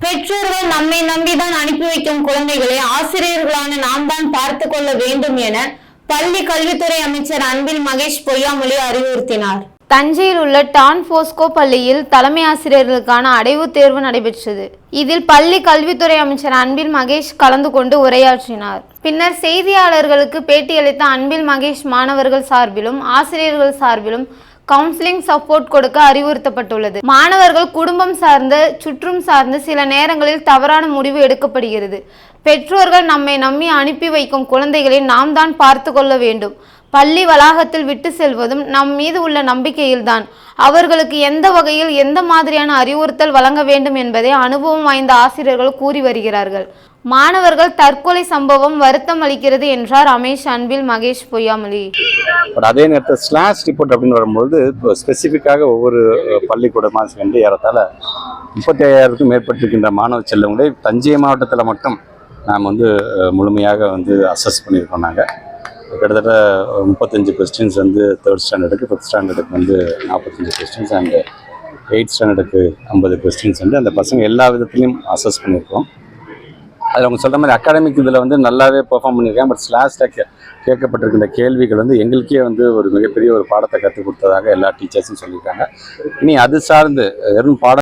பெற்றோர்கள் நம்மை நம்பிதான் அனுப்பி வைக்கும் குழந்தைகளை ஆசிரியர்களான நாம் தான் பார்த்து கொள்ள வேண்டும் என பள்ளி கல்வித்துறை அமைச்சர் அன்பில் மகேஷ் பொய்யாமொழி அறிவுறுத்தினார். தஞ்சையில் உள்ள டான் போஸ்கோ பள்ளியில் தலைமை ஆசிரியர்களுக்கான அடைவுத் தேர்வு நடைபெற்றது. இதில் பள்ளி கல்வித்துறை அமைச்சர் அன்பில் மகேஷ் கலந்து கொண்டு உரையாற்றினார். பின்னர் செய்தியாளர்களுக்கு பேட்டியளித்த அன்பில் மகேஷ் மாணவர்கள் சார்பிலும் ஆசிரியர்கள் சார்பிலும் கவுன்சிலிங் சப்போர்ட் கொடுக்க அறிவுறுத்தப்பட்டுள்ளது. மாணவர்கள் குடும்பம் சார்ந்து சுற்றும் சார்ந்து சில நேரங்களில் தவறான முடிவு எடுக்கப்படுகிறது. பெற்றோர்கள் நம்மை நம்பி அனுப்பி வைக்கும் குழந்தைகளை நாம் தான் பார்த்து கொள்ள வேண்டும். பள்ளி வளாகத்தில் விட்டு செல்வதும் நம் மீது உள்ள நம்பிக்கையில்தான். அவர்களுக்கு எந்த வகையில் எந்த மாதிரியான அறிவுறுத்தல் வழங்க வேண்டும் என்பதை அனுபவம் வாய்ந்த ஆசிரியர்கள் கூறி வருகிறார்கள். மாணவர்கள் தற்கொலை சம்பவம் வருத்தம் அளிக்கிறது என்றார் ரமேஷ் அன்பில் மகேஷ் பொய்யாமொழி. அதே நேரத்தில் ஸ்லாஷ் ரிப்போர்ட் அப்படின்னு வரும்போது ஸ்பெசிஃபிக்காக ஒவ்வொரு பள்ளிக்கூடமாக சேர்ந்து ஏறத்தாழ 35,000க்கும் மேற்பட்டிருக்கின்ற மாணவ செல்வங்களை தஞ்சை மாவட்டத்தில் மட்டும் நாம் முழுமையாக அசஸ் பண்ணியிருக்கோம். நாங்கள் கிட்டத்தட்ட 35 questions 3rd ஸ்டாண்டர்டுக்கு 5th ஸ்டாண்டர்டுக்கு 45 questions and 8th ஸ்டாண்டர்டுக்கு 50 questions அந்த பசங்க எல்லா விதத்துலையும் அசஸ் பண்ணியிருக்கோம். அதில் அவங்க சொல்கிற மாதிரி அகாடமிக் இதில் நல்லாவே பெர்ஃபார்ம் பண்ணியிருக்காங்க. பட் ஸ்லாஷில் கேட்கப்பட்டிருக்கின்ற கேள்விகள் எங்களுக்கே ஒரு மிகப்பெரிய ஒரு பாடத்தை கற்றுக் கொடுத்ததாக எல்லா டீச்சர்ஸும் சொல்லியிருக்காங்க. இனி அது சார்ந்து வெறும் பாடம்